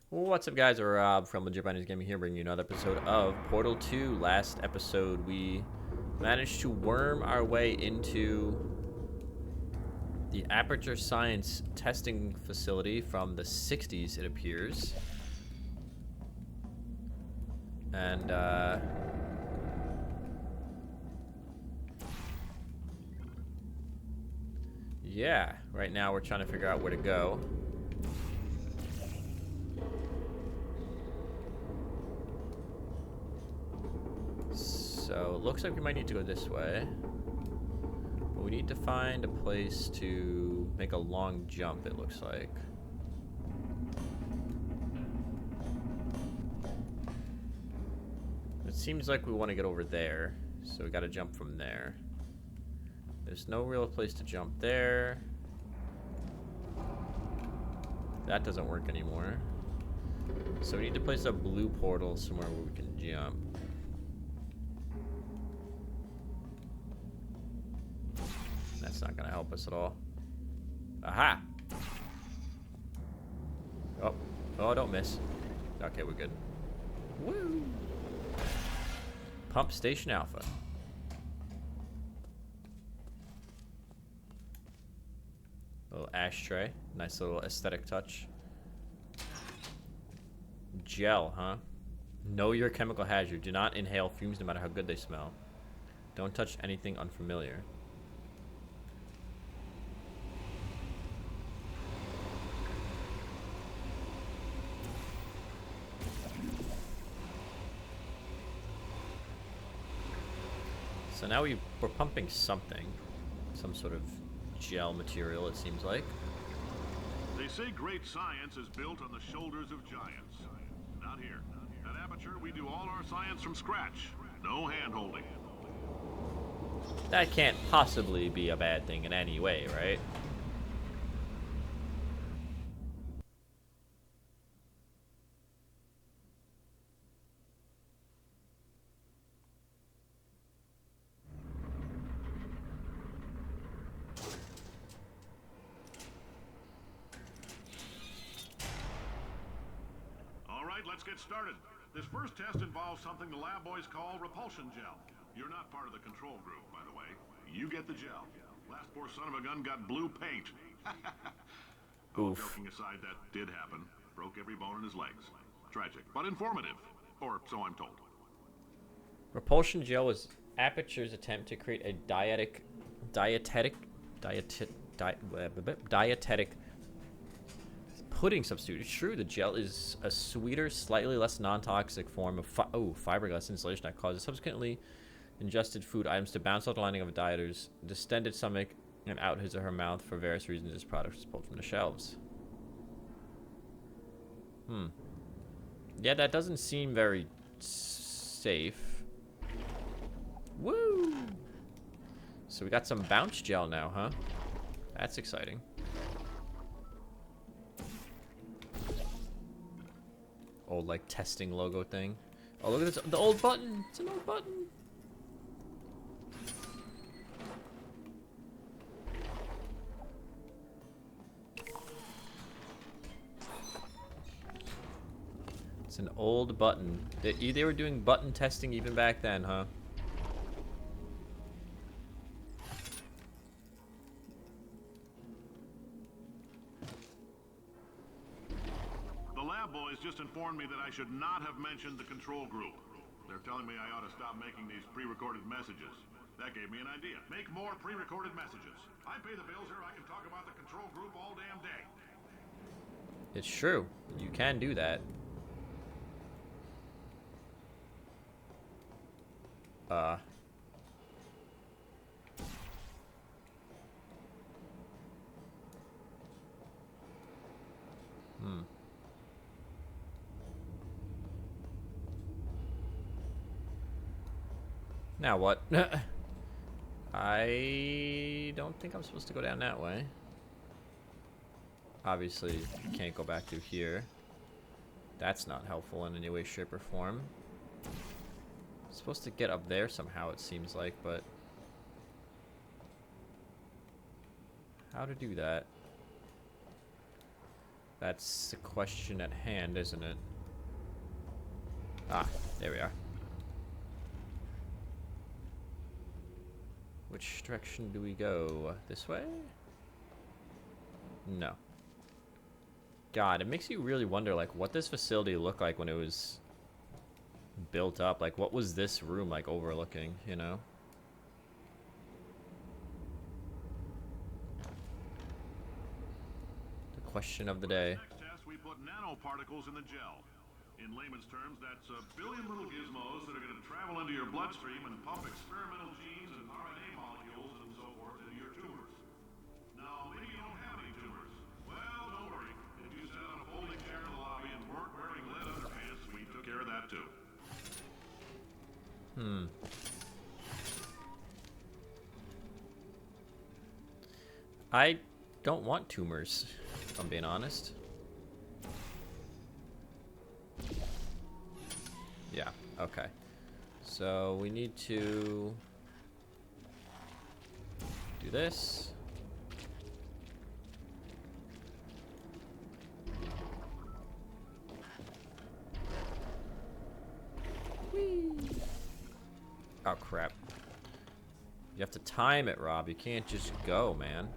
What's up, guys? Rob from Legit Binance Gaming here, bringing you another episode of Portal 2. Last episode, we managed to worm our way into the Aperture Science testing facility from the 60s, it appears. And, yeah, right now we're trying to figure out where to go. So, it looks like we might need to go this way. But we need to find a place to make a long jump, it looks like. It seems like we want to get over there, so we got to jump from there. There's no real place to jump there. That doesn't work anymore. So we need to place a blue portal somewhere where we can jump. That's not gonna help us at all. Aha! Oh, don't miss. Okay, we're good. Woo! Pump Station Alpha. Little ashtray. Nice little aesthetic touch. Gel, huh? Know your chemical hazard. Do not inhale fumes no matter how good they smell. Don't touch anything unfamiliar. So now we're pumping something. Some sort of gel material, it seems like. They say great science is built on the shoulders of giants. Not here. At Aperture, we do all our science from scratch. No hand-holding. That can't possibly be a bad thing in any way, right? All right, let's get started. This first test involves something the lab boys call repulsion gel. You're not part of the control group, by the way. You get the gel. Last poor son of a gun got blue paint. Oh, Oof. joking aside, that did happen. Broke every bone in his legs. Tragic, but informative. Or so I'm told. Repulsion gel was Aperture's attempt to create a dietetic pudding substitute. It's true, the gel is a sweeter, slightly less non-toxic form of fiberglass insulation that causes subsequently ingested food items to bounce out the lining of a dieter's distended stomach and out his or her mouth. For various reasons, this product was pulled from the shelves. Yeah, that doesn't seem very safe. Woo! So we got some bounce gel now, huh? That's exciting. Old, like, testing logo thing. Oh, look at this. The old button. It's an old button. It's an old button. They were doing button testing even back then, huh? The lab boys just informed me that I should not have mentioned the control group. They're telling me I ought to stop making these pre-recorded messages. That gave me an idea. Make more pre-recorded messages. I pay the bills here, I can talk about the control group all damn day. It's true. You can do that. Now what? I don't think I'm supposed to go down that way. Obviously, you can't go back through here. That's not helpful in any way, shape, or form. I'm supposed to get up there somehow, it seems like, but... how to do that? That's the question at hand, isn't it? Ah, there we are. Which direction do we go? This way? No. God, it makes you really wonder, like, what this facility looked like when it was built up. Like, what was this room, like, overlooking, you know? The question of the day. Next test, we put nanoparticles in the gel. In layman's terms, that's a billion little gizmos that are going to travel into your bloodstream and pump experimental genes and RNA molecules and so forth into your tumors. Now, maybe you don't have any tumors. Well, don't worry. If you sat on a folding chair in the lobby and weren't wearing lead underpants, we took care of that too. I don't want tumors, if I'm being honest. Yeah, okay. So we need to do this. Whee! Oh, crap. You have to time it, Rob. You can't just go, man.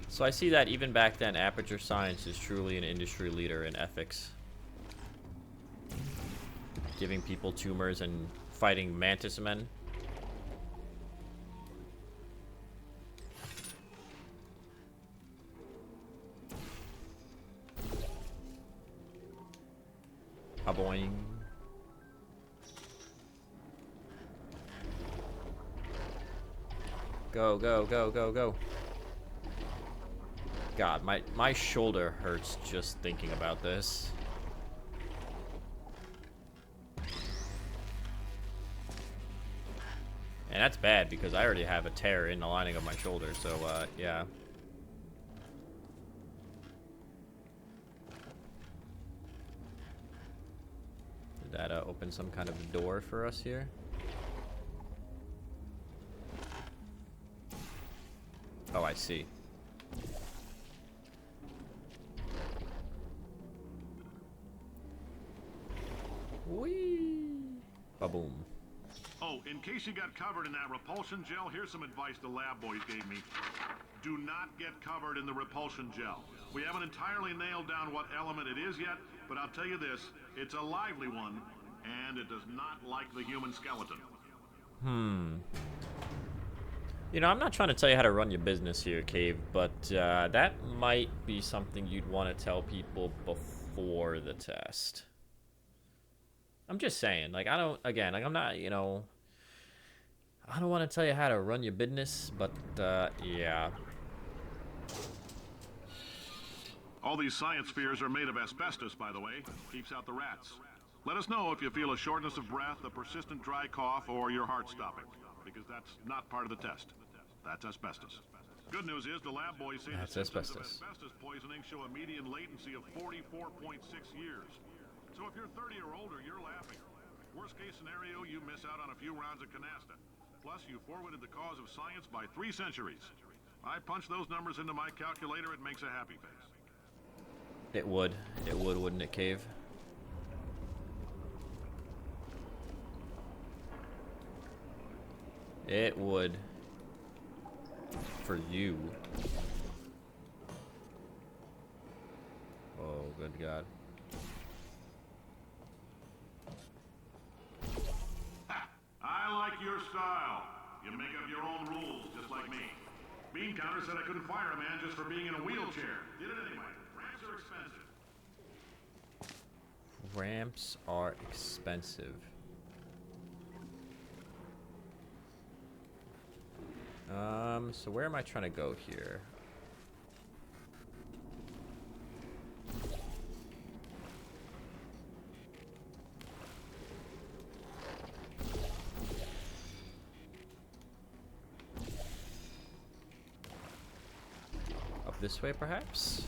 So I see that even back then, Aperture Science is truly an industry leader in ethics. Giving people tumors and fighting mantis men. Boing. Go, go, go, go, go. God, my shoulder hurts just thinking about this. And that's bad because I already have a tear in the lining of my shoulder, so yeah. Did that open some kind of door for us here? Oh, I see. Whee! Ba-boom. Oh, in case you got covered in that repulsion gel, here's some advice the lab boys gave me. Do not get covered in the repulsion gel. We haven't entirely nailed down what element it is yet, but I'll tell you this, it's a lively one, and it does not like the human skeleton. You know, I'm not trying to tell you how to run your business here, Cave, but that might be something you'd want to tell people before the test. I'm just saying, like, I don't, again, like, I'm not, you know, I don't want to tell you how to run your business, but, yeah. All these science spheres are made of asbestos, by the way. Keeps out the rats. Let us know if you feel a shortness of breath, a persistent dry cough, or your heart stopping, because that's not part of the test. That's asbestos. Good news is the lab boys say the symptoms of asbestos poisoning show a median latency of 44.6 years. So if you're 30 or older, you're laughing. Worst case scenario, you miss out on a few rounds of canasta. Plus, you forwarded the cause of science by 3 centuries. I punch those numbers into my calculator, it makes a happy face. It would. It would, wouldn't it, Cave? It would. For you. Oh, good God. I like your style. You make up your own rules, just like me. Bean Counter said I couldn't fire a man just for being in a wheelchair. Did it anyway. Ramps are expensive. Ramps are expensive. So where am I trying to go here? Up this way, perhaps?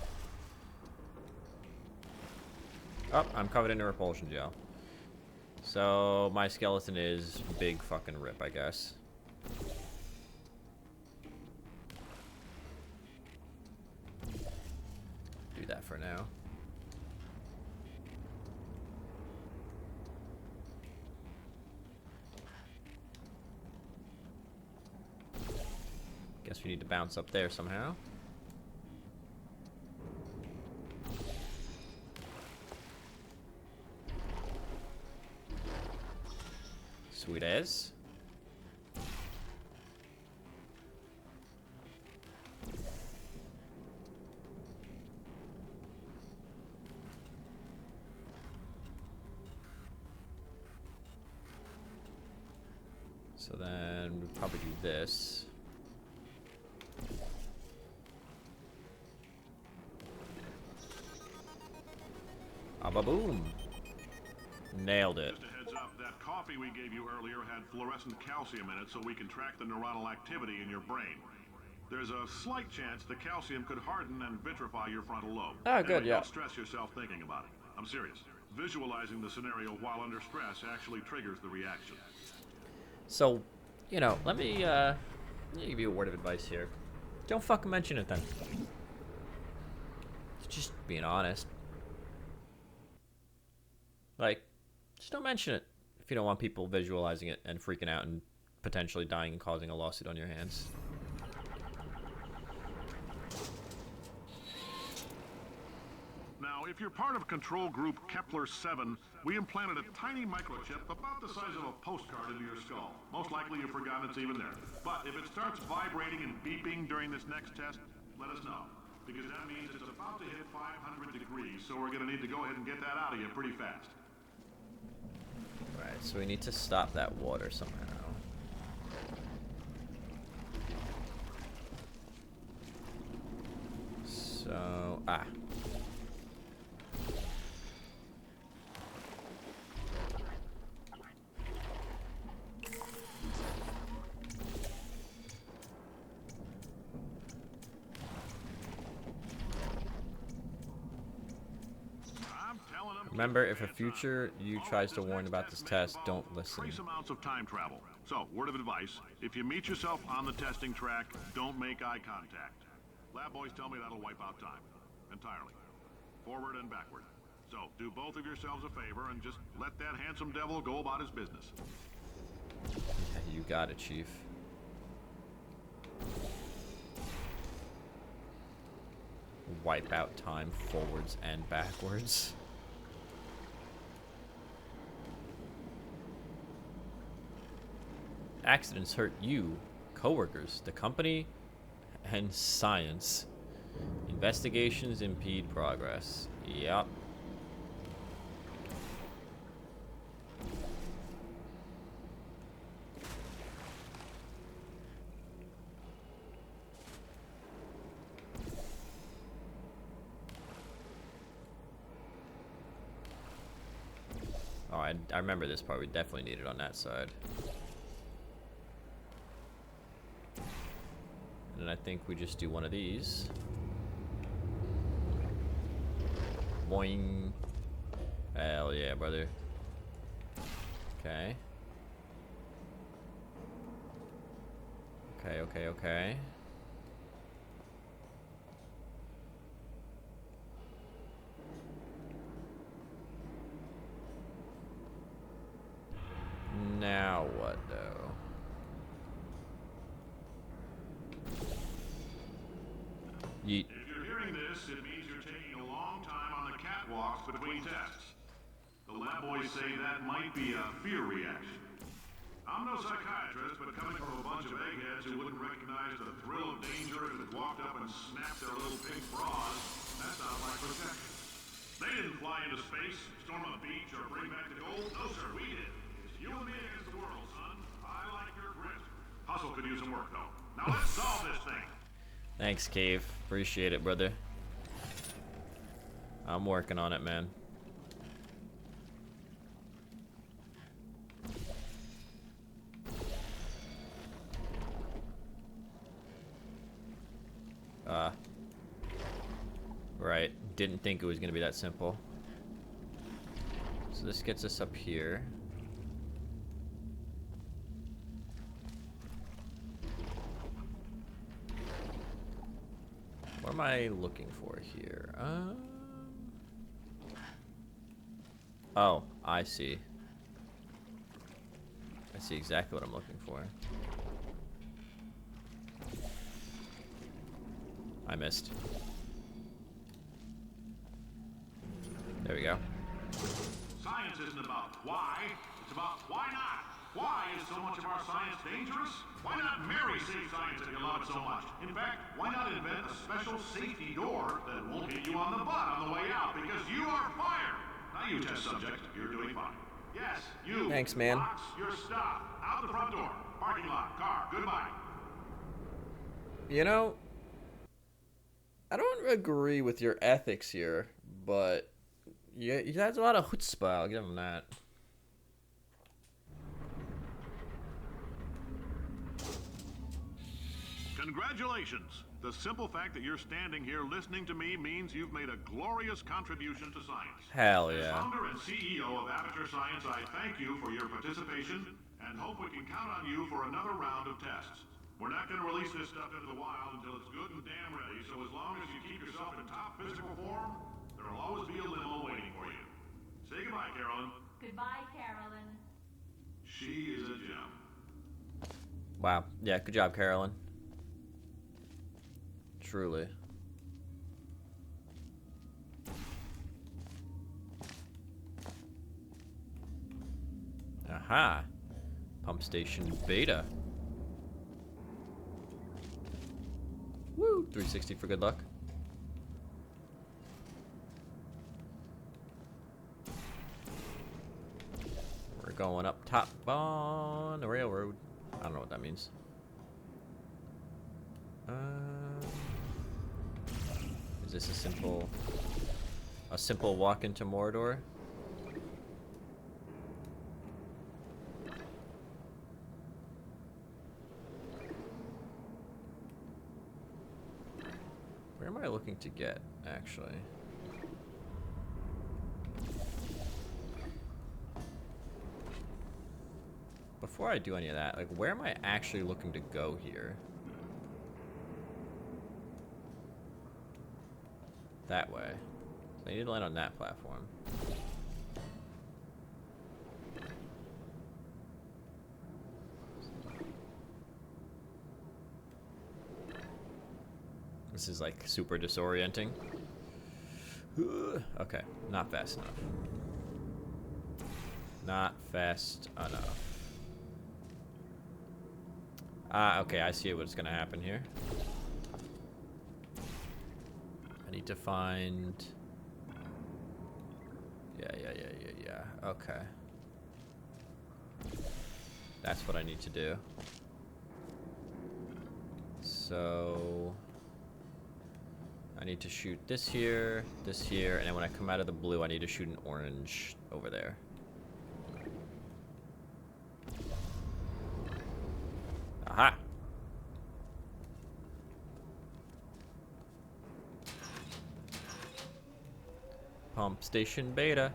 Oh, I'm covered in a repulsion gel. So my skeleton is big fucking rip, I guess. Do that for now. Guess we need to bounce up there somehow. Sweet as. So then we'll probably do this. Boom. Nailed it. Just a heads up, that coffee we gave you earlier had fluorescent calcium in it so we can track the neuronal activity in your brain. There's a slight chance the calcium could harden and vitrify your frontal lobe. Oh, good, Anyway, yeah. Don't stress yourself thinking about it. I'm serious. Visualizing the scenario while under stress actually triggers the reaction. So, you know, let me give you a word of advice here. Don't fucking mention it then. Just being honest. Like, just don't mention it if you don't want people visualizing it and freaking out and potentially dying and causing a lawsuit on your hands. Now, if you're part of control group Kepler 7, we implanted a tiny microchip about the size of a postcard into your skull. Most likely you've forgotten it's even there. But if it starts vibrating and beeping during this next test, let us know. Because that means it's about to hit 500 degrees, so we're going to need to go ahead and get that out of you pretty fast. Right, so we need to stop that water somehow. So, Remember, if a future you tries to warn about this test, don't listen. Trace amounts of time travel. So, word of advice, if you meet yourself on the testing track, don't make eye contact. Lab boys tell me that'll wipe out time. Entirely. Forward and backward. So, do both of yourselves a favor and just let that handsome devil go about his business. Yeah, you got it, Chief. Wipe out time forwards and backwards. Accidents hurt you, coworkers, the company, and science. Investigations impede progress. Yep. Oh, I remember this part. We definitely need it on that side. And then I think we just do one of these. Boing. Hell yeah, brother. Okay. Okay. Now what, though? Yeet. If you're hearing this, it means you're taking a long time on the catwalks between tests. The lab boys say that might be a fear reaction. I'm no psychiatrist, but coming from a bunch of eggheads who wouldn't recognize the thrill of danger if it walked up and snapped their little pink bras, that sounds like protection. They didn't fly into space, storm a beach, or bring back the gold. No, sir, we did. It's you and me against the world, son. I like your grit. Hustle could use some work, though. Now let's solve this thing. Thanks, Cave. Appreciate it, brother. I'm working on it, man. Right. Didn't think it was gonna be that simple. So this gets us up here. am I looking for here? Oh, I see. I see exactly what I'm looking for. I missed. There we go. Science isn't about why, it's about why not. Why is so much of our science dangerous? Why not marry safe science if you love it so much? In fact, why not invent a special safety door that won't hit you on the butt on the way out because you are fired? Now you test subject, you're doing fine. Yes, you. Thanks, man. Box your stuff. Out the front door. Parking lot. Car. Goodbye. You know, I don't agree with your ethics here, but yeah, that's a lot of chutzpah. I'll give him that. Congratulations. The simple fact that you're standing here listening to me means you've made a glorious contribution to science. Hell As yeah. founder and CEO of Aperture Science, I thank you for your participation and hope we can count on you for another round of tests. We're not going to release this stuff into the wild until it's good and damn ready, so as long as you keep yourself in top physical form, there'll always be a limo waiting for you. Say goodbye, Carolyn. Goodbye, Carolyn. She is a gem. Wow. Yeah, good job, Carolyn. Truly. Aha. Pump station beta. Woo! 360 for good luck. We're going up top on the railroad. I don't know what that means. Is this a simple walk into Mordor? Where am I looking to get, actually? Before I do any of that, like, where am I actually looking to go here? That way. So I need to land on that platform. This is like super disorienting. Okay, not fast enough. Not fast enough. Okay, I see what's gonna happen here. I need to find... Yeah. Okay. That's what I need to do. So... I need to shoot this here, and then when I come out of the blue, I need to shoot an orange over there. Aha! Pump station beta.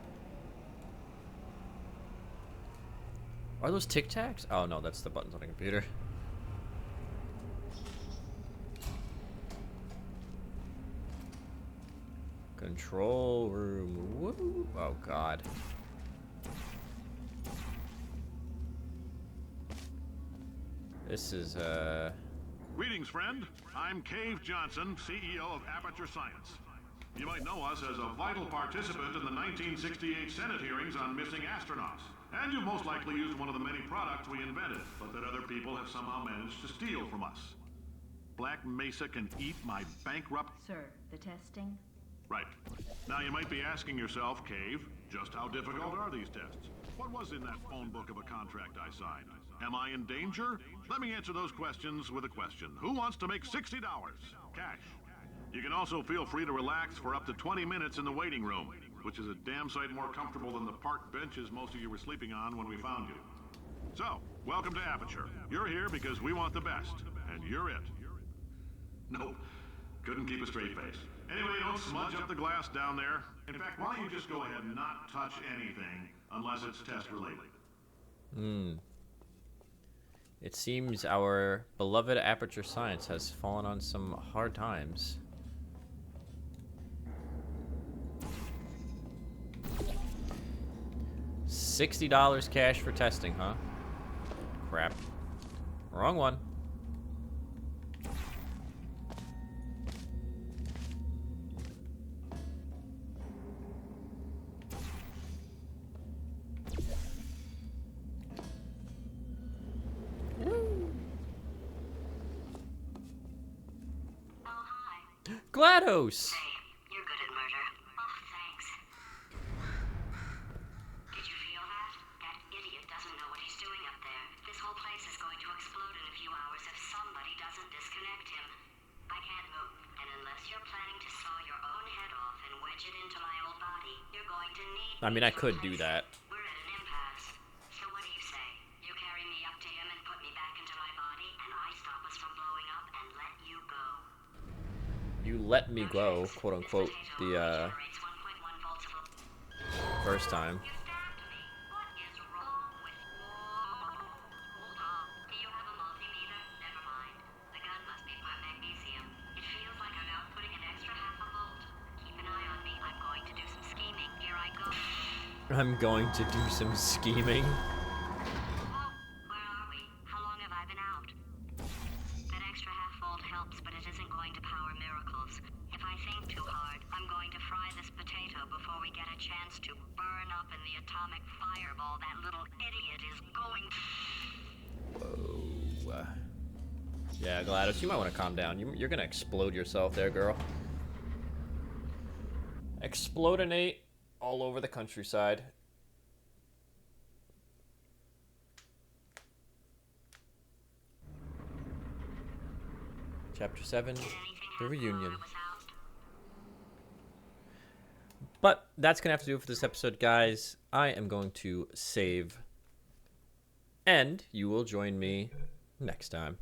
Are those Tic Tacs? Oh no, that's the buttons on the computer. Control room. Woo. Oh god. This is Greetings, friend. I'm Cave Johnson, CEO of Aperture Science. You might know us as a vital participant in the 1968 Senate hearings on missing astronauts. And you most likely used one of the many products we invented, but that other people have somehow managed to steal from us. Black Mesa can eat my bankrupt... Sir, the testing? Right. Now you might be asking yourself, Cave, just how difficult are these tests? What was in that phone book of a contract I signed? Am I in danger? Let me answer those questions with a question. Who wants to make $60? Cash. You can also feel free to relax for up to 20 minutes in the waiting room, which is a damn sight more comfortable than the park benches most of you were sleeping on when we found you. So, welcome to Aperture. You're here because we want the best, and you're it. Nope. Couldn't keep a straight face. Anyway, don't smudge up the glass down there. In fact, why don't you just go ahead and not touch anything unless it's test related? It seems our beloved Aperture Science has fallen on some hard times. $60 cash for testing, huh? Crap. Wrong one. Oh, hi. GLaDOS! Hey, you're good at murder. Oh, thanks. Did you feel that? That idiot doesn't know what he's doing up there. This whole place is going to explode in a few hours if somebody doesn't disconnect him. I can't move, and unless you're planning to saw your own head off and wedge it into my old body, you're going to need I mean, me I to could do replace that. it. We're at an impasse. So what do you say? You carry me up to him and put me back into my body, and I stop us from blowing up and let you go. You let me go, quote unquote, the Generates 1.1 volts of first time. You stabbed me. What is wrong with you? Hold on. Do you have a multimeter? Never mind. The gun must be part magnesium. It feels like I'm outputting an extra half a volt. Keep an eye on me. I'm going to do some scheming. Here I go. I'm going to do some scheming. Whoa. Where are we? How long have I been out? That extra half volt helps, but it isn't going to power miracles. If I think too hard, I'm going to fry this potato before we get a chance to burn up in the atomic fireball that little idiot is going to. Whoa. Yeah, GLaDOS, you might want to calm down. You're gonna explode yourself there, girl. Explodinate all over the countryside. Chapter 7, the reunion. But that's going to have to do it for this episode, guys. I am going to save. And you will join me next time.